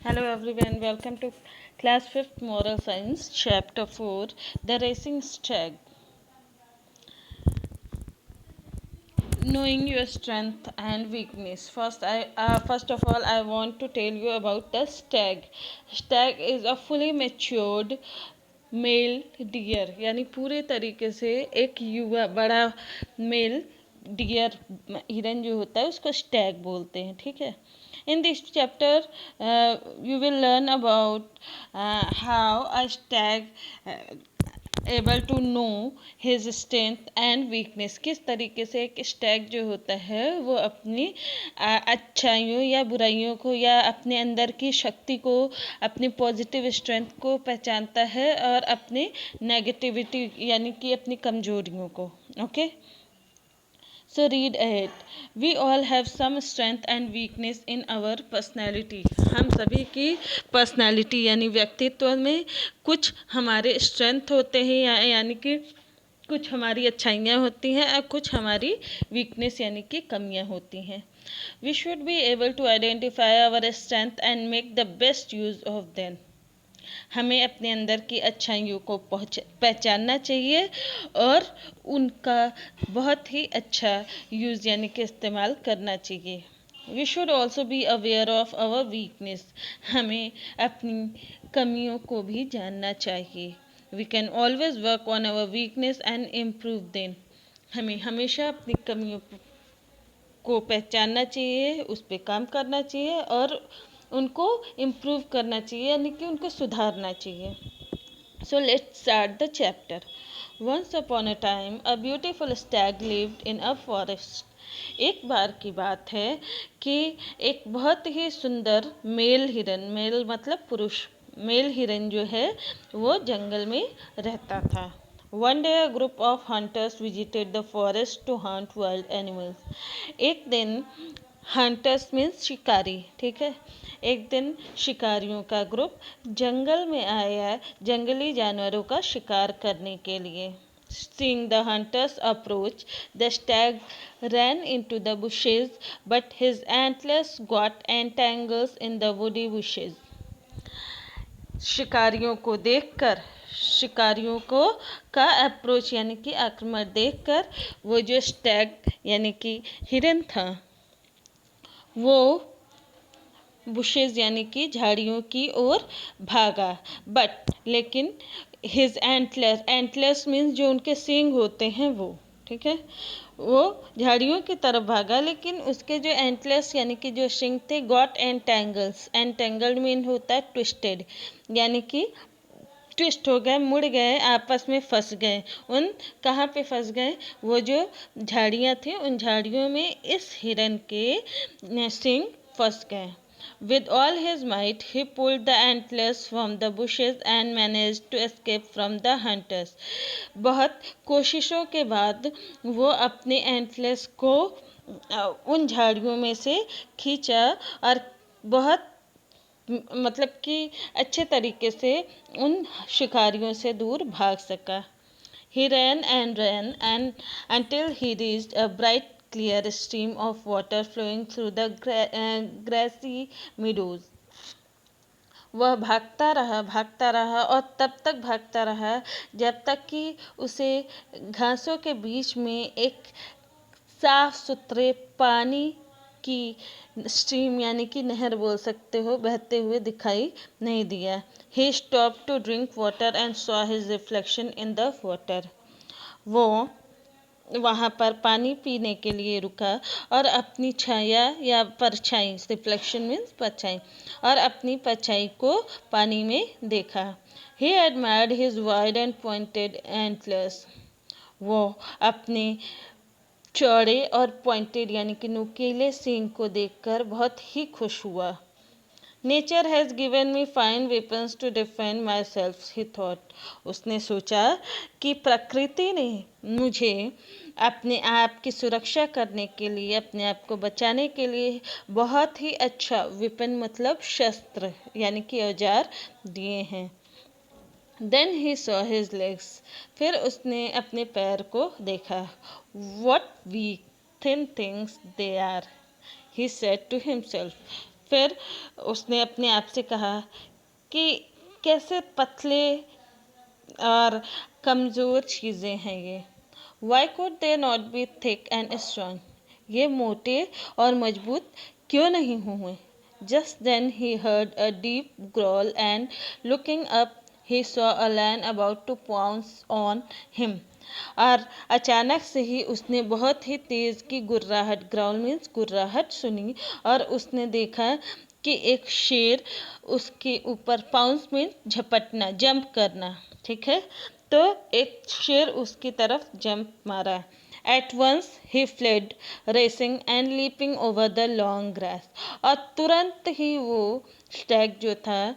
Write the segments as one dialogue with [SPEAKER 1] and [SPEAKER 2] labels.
[SPEAKER 1] Hello everyone, welcome to class 5th Moral Science, chapter 4, The Racing Stag. Knowing your strength and weakness. First of all, I want to tell you about the stag. Stag is a fully matured mail dear यानी पूरे तरीके से एक युवा बड़ा mail dear हिरन जो होता है उसको स्टैग बोलते हैं. ठीक है. In this chapter, you will learn about how a stag able to know his strength and weakness. किस तरीके से एक स्टैग जो होता है वो अपनी अच्छाइयों या बुराइयों को या अपने अंदर की शक्ति को, अपनी पॉजिटिव स्ट्रेंथ को पहचानता है और अपनी नेगेटिविटी यानी कि अपनी कमजोरियों को. Okay. So read ahead. We all have some strength and weakness in our personality. हम सभी की पर्सनालिटी यानी व्यक्तित्व में कुछ हमारे स्ट्रेंथ होते हैं यानी कि कुछ हमारी अच्छाइयाँ होती हैं और कुछ हमारी वीकनेस यानी कि कमियाँ होती हैं. We should be able to identify our strength and make the best use of them. हमें अपने अंदर की अच्छाइयों को पहचानना चाहिए और उनका बहुत ही अच्छा यूज़ यानी कि इस्तेमाल करना चाहिए. We should also be aware of our weakness. हमें अपनी कमियों को भी जानना चाहिए. We can always work on our weakness and improve them. हमें हमेशा अपनी कमियों को पहचानना चाहिए, उस पर काम करना चाहिए और उनको इम्प्रूव करना चाहिए यानी कि उनको सुधारना चाहिए. So let's start the chapter. Once upon a time a beautiful stag lived in a forest. एक बार की बात है कि एक बहुत ही सुंदर मेल हिरन, मेल मतलब पुरुष, मेल हिरन जो है वो जंगल में रहता था. One day a group of hunters visited the forest to hunt wild animals. एक दिन हंटर्स मीन्स शिकारी. ठीक है. एक दिन शिकारियों का ग्रुप जंगल में आया जंगली जानवरों का शिकार करने के लिए. Seeing the hunters approach, the stag ran into the bushes, but his antlers got entangled in the woody bushes. शिकारियों को देखकर, शिकारियों को का अप्रोच यानी कि आक्रमण देखकर वो जो स्टैग यानी कि हिरन था वो बुशेज यानी कि झाड़ियों की ओर भागा. बट लेकिन हिज एंटलर्स मीन्स जो उनके सींग होते हैं वो. ठीक है. वो झाड़ियों की तरफ भागा लेकिन उसके जो एंटलर्स यानी कि जो सींग थे गॉट एंटेंगल्स. एंटेंगल्ड मीन होता है ट्विस्टेड यानी कि ट्विस्ट हो गए, मुड़ गए, आपस में फंस गए. उन कहाँ पे फंस गए? वो जो झाड़ियाँ थी उन झाड़ियों में इस हिरन के सींग फंस गए. With all his might, he pulled the antlers from the bushes and managed to escape from the hunters. बहुत कोशिशों के बाद वो अपने एंटलर्स को उन झाड़ियों में से खींचा और बहुत मतलब कि अच्छे तरीके से उन शिकारियों से दूर भाग सका. He ran and until he reached a bright clear stream of water flowing through the grassy meadows. वह भागता रहा और तब तक भागता रहा जब तक कि उसे घासों के बीच में एक साफ सुथरे पानी की स्ट्रीम यानी कि नहर बोल सकते हो बहते हुए दिखाई नहीं दिया. He stopped to drink water and saw his reflection in the water. वो वहाँ पर पानी पीने के लिए रुका और अपनी छाया या परछाई, रिफ्लेक्शन मीन्स परछाई, और अपनी परछाई को पानी में देखा. He admired his wide and pointed antlers. वो अपने चौड़े और पॉइंटेड यानी कि नुकीले सींग को देखकर बहुत ही खुश हुआ. Nature has given me fine weapons to defend myself, he thought. उसने सोचा कि प्रकृति ने मुझे अपने आप की सुरक्षा करने के लिए, अपने आप को बचाने के लिए बहुत ही अच्छा वेपन मतलब शस्त्र यानी कि औजार दिए हैं. Then he saw his legs. फिर उसने अपने पैर को देखा. What weak thin things they are, he said to himself. फिर उसने अपने आप से कहा कि कैसे पतले और कमज़ोर चीज़ें हैं ये। Why could they not be thick and strong, ये मोटे और मजबूत क्यों नहीं हुए। Just then he heard a deep growl and looking up he saw a lion about to pounce on him। और अचानक से ही उसने बहुत ही तेज की गुर्राहट, ग्राउल मीन्स गुर्राहट सुनी, और उसने देखा कि एक शेर उसके ऊपर, पाउंस मीन्स झपटना, जंप करना, ठीक है। तो एक शेर उसकी तरफ जंप मारा। At once he fled, racing and leaping over the long grass, और तुरंत ही वो स्टैग जो था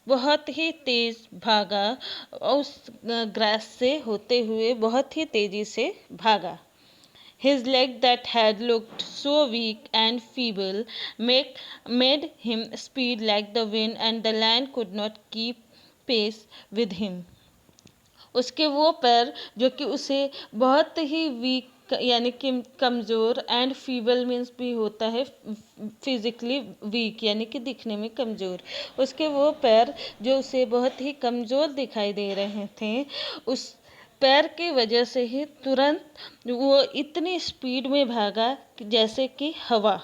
[SPEAKER 1] बहुत ही तेज भागा, उस ग्रास से होते हुए बहुत ही तेजी से भागा। His leg that had looked so weak and feeble made him speed like the wind, and the lion could not keep pace with him। उसके वो पैर जो कि उसे बहुत ही वीक यानी कि कमज़ोर, एंड फीबल मीन्स भी होता है फिजिकली वीक यानी कि दिखने में कमज़ोर, उसके वो पैर जो उसे बहुत ही कमज़ोर दिखाई दे रहे थे, उस पैर की वजह से ही तुरंत वो इतनी स्पीड में भागा कि जैसे कि हवा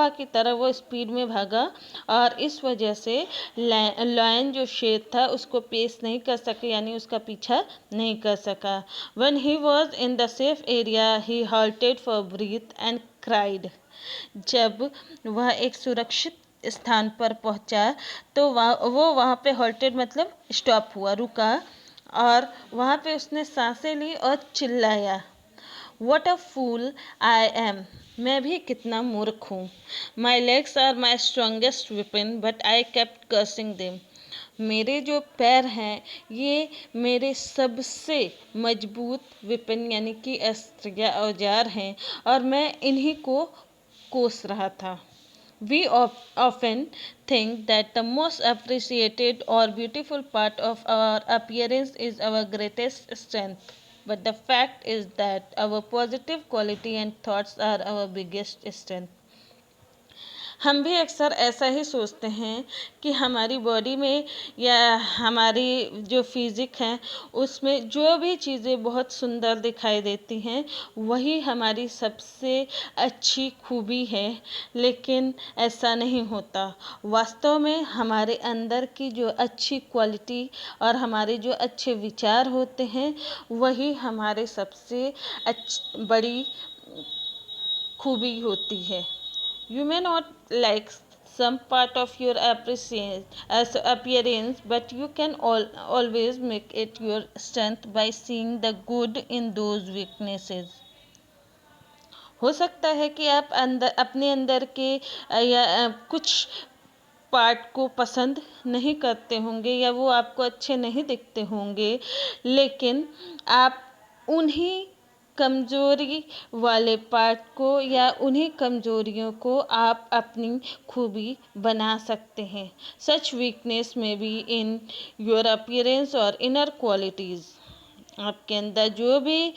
[SPEAKER 1] की तरह वो स्पीड में भागा, और इस वजह से लायन जो शेर था उसको पेस नहीं कर सके यानी उसका पीछा नहीं कर सका। When he was in the safe area he halted for breath and cried। जब वह एक सुरक्षित स्थान पर पहुंचा तो वो वहाँ पे halted मतलब स्टॉप हुआ, रुका, और वहाँ पे उसने सांसें ली और चिल्लाया, What a fool I am! मैं भी कितना मूर्ख हूँ। My legs are my strongest weapon, but I kept cursing them। मेरे जो पैर हैं ये मेरे सबसे मजबूत वेपन यानी कि अस्त्र या औजार हैं, और मैं इन्हीं को कोस रहा था। We often think that the most appreciated or beautiful part of our appearance is our greatest strength, but the fact is that our positive quality and thoughts are our biggest strength। हम भी अक्सर ऐसा ही सोचते हैं कि हमारी body में या हमारी जो फिज़िक है उसमें जो भी चीज़ें बहुत सुंदर दिखाई देती हैं वही हमारी सबसे अच्छी खूबी है, लेकिन ऐसा नहीं होता। वास्तव में हमारे अंदर की जो अच्छी क्वालिटी और हमारे जो अच्छे विचार होते हैं वही हमारे सबसे बड़ी खूबी होती है। You may not like some part of your appearance, but you can always make it your strength by seeing the good in those weaknesses। हो सकता है कि आप अपने अंदर के कुछ पार्ट को पसंद नहीं करते होंगे या वो आपको अच्छे नहीं दिखते होंगे, लेकिन आप उन्हीं कमजोरी वाले पार्ट को या उन्हीं कमजोरियों को आप अपनी खूबी बना सकते हैं। सच वीकनेस में बी इन योर अपीयरेंस और इनर क्वालिटीज़। आपके अंदर जो भी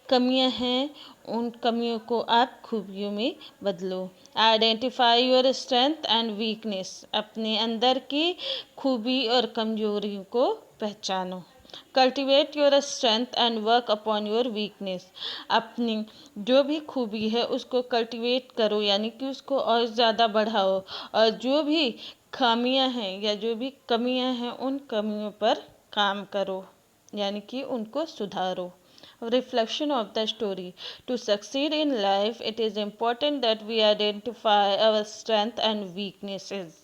[SPEAKER 1] कमियां हैं उन कमियों को आप खूबियों में बदलो। Identify your strength and weakness, अपने अंदर की खूबी और कमजोरियों को पहचानो। Cultivate your strength and work upon your weakness, अपनी जो भी खूबी है उसको कल्टिवेट करो यानी कि उसको और ज़्यादा बढ़ाओ, और जो भी खामियां हैं या जो भी कमियां हैं उन कमियों पर काम करो यानी कि उनको सुधारो। Reflection of the story: to succeed in life it is important that we identify our strengths and weaknesses।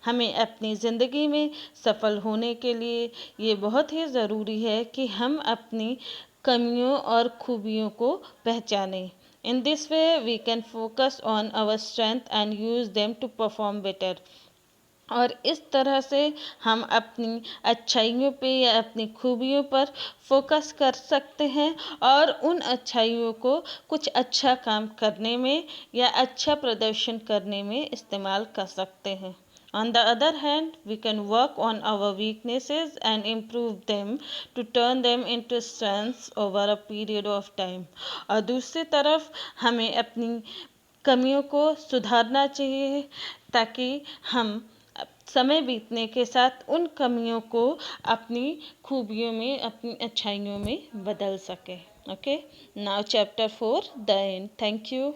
[SPEAKER 1] हमें अपनी ज़िंदगी में सफल होने के लिए ये बहुत ही ज़रूरी है कि हम अपनी कमियों और खूबियों को पहचानें। In this way we can focus on our strength and use them to perform better। और इस तरह से हम अपनी अच्छाइयों पे या अपनी खूबियों पर फोकस कर सकते हैं और उन अच्छाइयों को कुछ अच्छा काम करने में या अच्छा प्रदर्शन करने में इस्तेमाल कर सकते हैं। On the other hand, we can work on our weaknesses and improve them to turn them into strengths over a period of time। और दूसरी तरफ हमें अपनी कमियों को सुधारना चाहिए, ताकि हम समय बीतने के साथ उन कमियों को अपनी खूबियों में, अपनी अच्छाइयों में बदल सकें। Okay, now chapter 4 the end. Thank you.